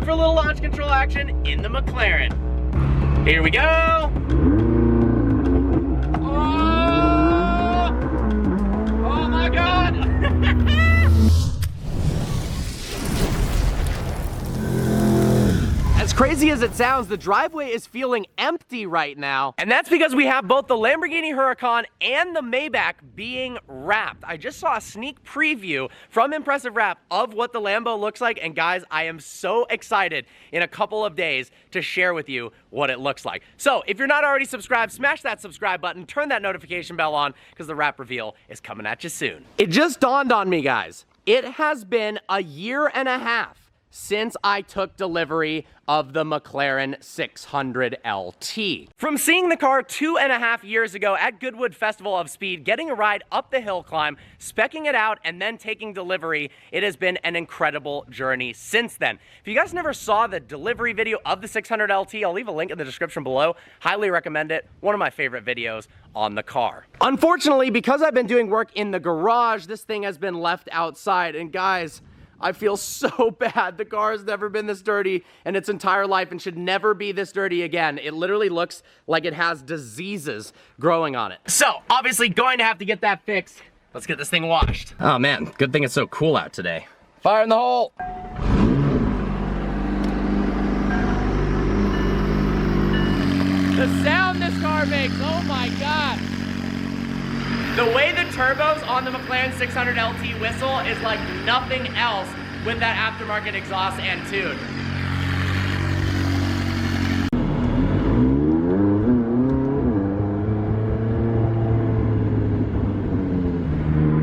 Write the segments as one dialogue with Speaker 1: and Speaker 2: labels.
Speaker 1: time for a little launch control action in the McLaren. Here we go. Oh my God. As crazy as it sounds, the driveway is feeling empty right now. And that's because we have both the Lamborghini Huracan and the Maybach being wrapped. I just saw a sneak preview from Impressive Wrap of what the Lambo looks like. And guys, I am so excited in a couple of days to share with you what it looks like. So if you're not already subscribed, smash that subscribe button, turn that notification bell on, because the wrap reveal is coming at you soon. It just dawned on me, guys. It has been a year and a half since I took delivery of the Mclaren 600Lt. From seeing the car 2.5 years ago at Goodwood Festival of Speed, getting a ride up the hill climb, speccing it out, and then taking delivery, it has been an incredible journey since then. If you guys never saw the delivery video of the 600Lt, I'll leave a link in the description below. Highly recommend it. One of my favorite videos on the car. Unfortunately, because I've been doing work in the garage, this thing has been left outside, and guys, I feel so bad. The car has never been this dirty in its entire life and should never be this dirty again. It literally looks like it has diseases growing on it. So, obviously going to have to get that fixed. Let's get this thing washed. Oh man, good thing it's so cool out today. Fire in the hole. The sound this car makes, oh my God. The way the turbos on the Mclaren 600Lt whistle is like nothing else with that aftermarket exhaust and tune.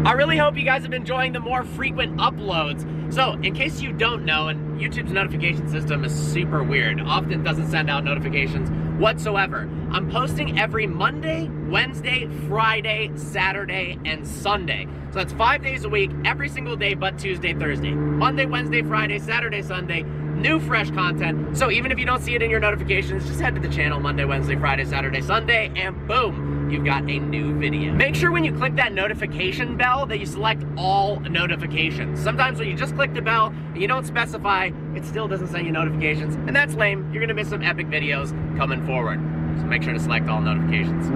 Speaker 1: I really hope you guys have been enjoying the more frequent uploads. So, in case you don't know, and YouTube's notification system is super weird, often doesn't send out notifications whatsoever. I'm posting every Monday, Wednesday, Friday, Saturday, and Sunday. So that's 5 days a week, every single day but Tuesday, Thursday. Monday, Wednesday, Friday, Saturday, Sunday, new fresh content. So even if you don't see it in your notifications, just head to the channel Monday, Wednesday, Friday, Saturday, Sunday, and boom, you've got a new video. Make sure when you click that notification bell that you select all notifications. Sometimes when you just click the bell and you don't specify, it still doesn't send you notifications, and that's lame. You're gonna miss some epic videos coming forward. So make sure to select all notifications.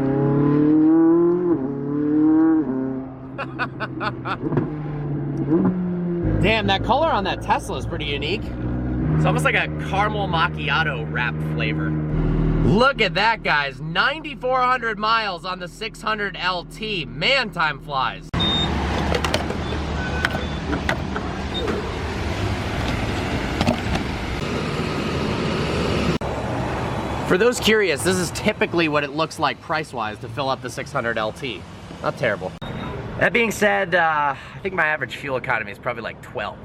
Speaker 1: Damn, that color on that Tesla is pretty unique. It's almost like a caramel macchiato wrapped flavor. Look at that, guys. 9,400 miles on the 600Lt. Man, time flies. For those curious, this is typically what it looks like price-wise to fill up the 600Lt. Not terrible. That being said, I think my average fuel economy is probably like 12.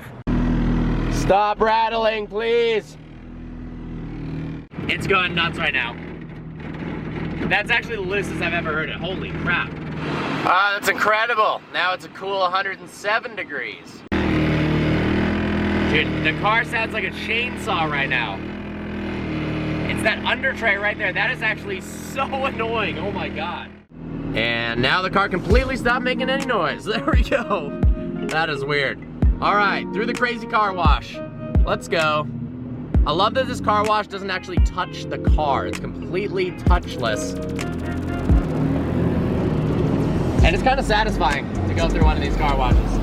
Speaker 1: Stop rattling, please. It's going nuts right now. That's actually the loosest I've ever heard it. Holy crap. Ah, that's incredible. Now it's a cool 107 degrees. Dude, the car sounds like a chainsaw right now. It's that under tray right there. That is actually so annoying. Oh my God. And now the car completely stopped making any noise. There we go. That is weird. All right, through the crazy car wash. Let's go. I love that this car wash doesn't actually touch the car. It's completely touchless. And it's kind of satisfying to go through one of these car washes.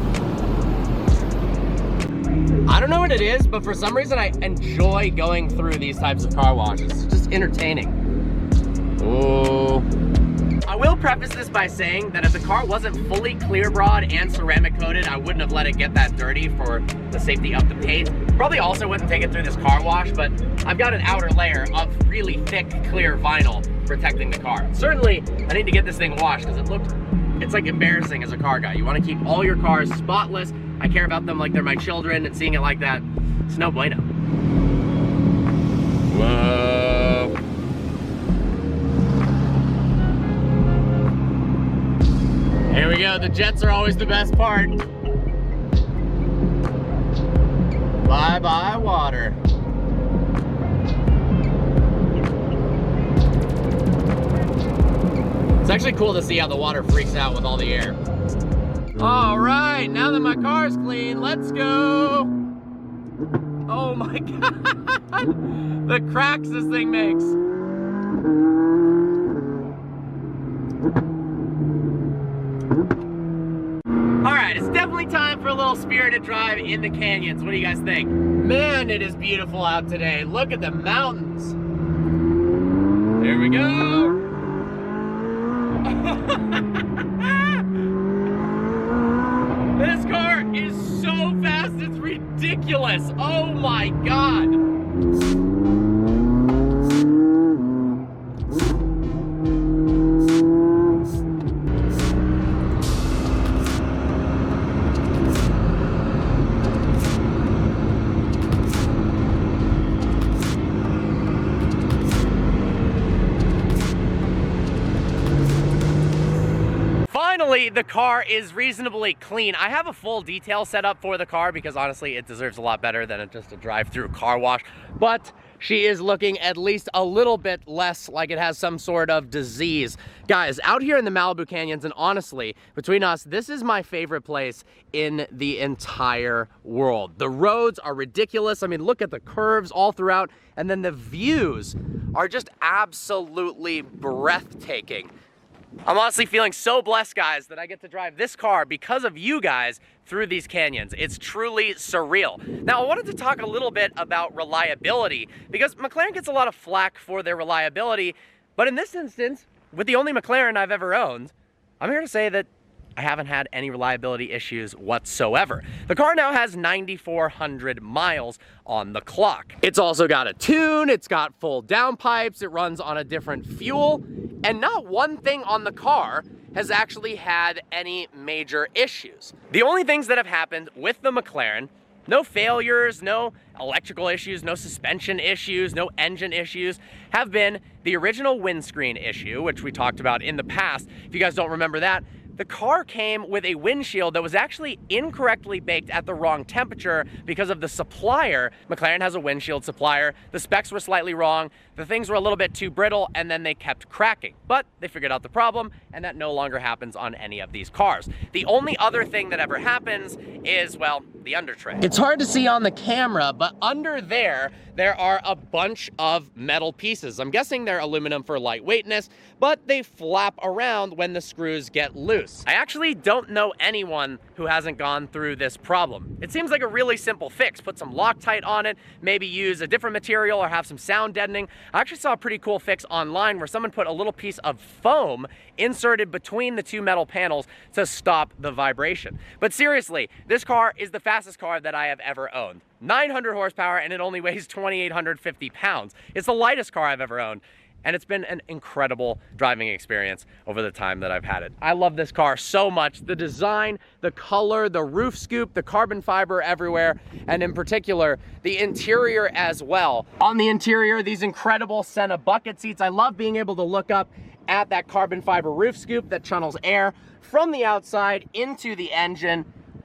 Speaker 1: I don't know what it is, but for some reason I enjoy going through these types of car washes. It's just entertaining. Ooh. I will preface this by saying that if the car wasn't fully clear broad and ceramic coated, I wouldn't have let it get that dirty for the safety of the paint. Probably also wouldn't take it through this car wash, but I've got an outer layer of really thick, clear vinyl protecting the car. Certainly, I need to get this thing washed because it's like embarrassing as a car guy. You want to keep all your cars spotless. I care about them like they're my children, and seeing it like that, it's no bueno. Whoa. Here we go, the jets are always the best part. Bye-bye, water. It's actually cool to see how the water freaks out with all the air. All right, now that my car's clean, let's go. Oh my God. The cracks this thing makes. All right, it's definitely time for a little spirited drive in the canyons. What do you guys think? Man, it is beautiful out today. Look at the mountains. There we go. This car is so fast, it's ridiculous. Oh my God. Finally, the car is reasonably clean. I have a full detail set up for the car because honestly, it deserves a lot better than just a drive-through car wash. But she is looking at least a little bit less like it has some sort of disease. Guys, out here in the Malibu Canyons, and honestly, between us, this is my favorite place in the entire world. The roads are ridiculous. I mean, look at the curves all throughout, and then the views are just absolutely breathtaking. I'm honestly feeling so blessed, guys, that I get to drive this car because of you guys through these canyons. It's truly surreal. Now, I wanted to talk a little bit about reliability because McLaren gets a lot of flack for their reliability, but in this instance, with the only McLaren I've ever owned, I'm here to say that I haven't had any reliability issues whatsoever. The car now has 9,400 miles on the clock. It's also got a tune, it's got full downpipes, it runs on a different fuel, and not one thing on the car has actually had any major issues. The only things that have happened with the McLaren, no failures, no electrical issues, no suspension issues, no engine issues, have been the original windscreen issue, which we talked about in the past. If you guys don't remember that, the car came with a windshield that was actually incorrectly baked at the wrong temperature because of the supplier. McLaren has a windshield supplier. The specs were slightly wrong. The things were a little bit too brittle, and then they kept cracking. But they figured out the problem, and that no longer happens on any of these cars. The only other thing that ever happens is, well, the under tray. It's hard to see on the camera, but under there are a bunch of metal pieces. I'm guessing they're aluminum for lightweightness, but they flap around when the screws get loose. I actually don't know anyone who hasn't gone through this problem. It seems like a really simple fix. Put some Loctite on it, maybe use a different material or have some sound deadening. I actually saw a pretty cool fix online where someone put a little piece of foam inserted between the two metal panels to stop the vibration. But seriously, this car is the fastest car that I have ever owned. 900 horsepower, and it only weighs 2,850 pounds. It's the lightest car I've ever owned. And it's been an incredible driving experience over the time that I've had it. I love this car so much. The design, the color, the roof scoop, the carbon fiber everywhere, and in particular, the interior as well. On the interior, these incredible Senna bucket seats. I love being able to look up at that carbon fiber roof scoop that channels air from the outside into the engine,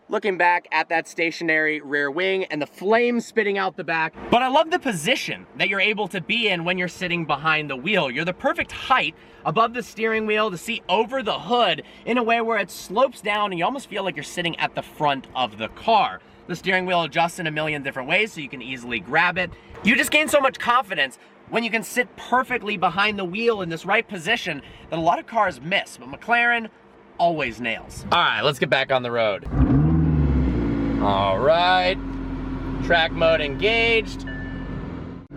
Speaker 1: looking back at that stationary rear wing and the flames spitting out the back. But I love the position that you're able to be in when you're sitting behind the wheel. You're the perfect height above the steering wheel to see over the hood in a way where it slopes down and you almost feel like you're sitting at the front of the car. The steering wheel adjusts in a million different ways so you can easily grab it. You just gain so much confidence when you can sit perfectly behind the wheel in this right position that a lot of cars miss, but McLaren always nails. All right, let's get back on the road. All right, track mode engaged,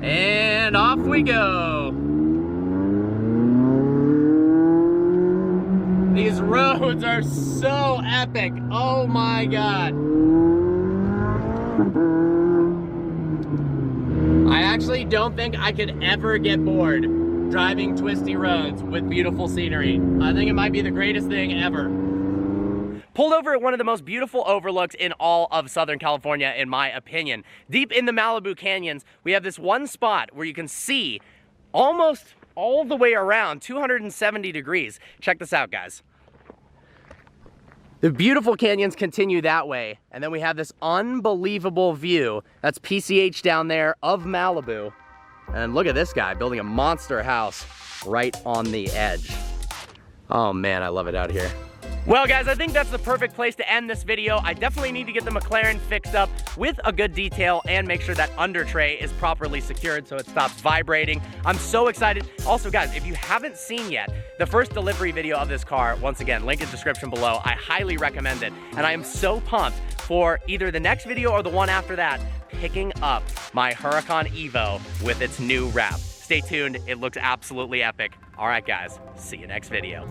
Speaker 1: and off we go. These roads are so epic, oh my God. I actually don't think I could ever get bored driving twisty roads with beautiful scenery. I think it might be the greatest thing ever. Pulled over at one of the most beautiful overlooks in all of Southern California, in my opinion. Deep in the Malibu Canyons, we have this one spot where you can see almost all the way around 270 degrees. Check this out, guys. The beautiful canyons continue that way, and then we have this unbelievable view. That's PCH down there of Malibu. And look at this guy building a monster house right on the edge. Oh man, I love it out here. Well, guys, I think that's the perfect place to end this video. I definitely need to get the McLaren fixed up with a good detail and make sure that under tray is properly secured so it stops vibrating. I'm so excited. Also, guys, if you haven't seen yet the first delivery video of this car, once again, link in the description below. I highly recommend it. And I am so pumped for either the next video or the one after that, picking up my Huracan Evo with its new wrap. Stay tuned. It looks absolutely epic. All right, guys, see you next video.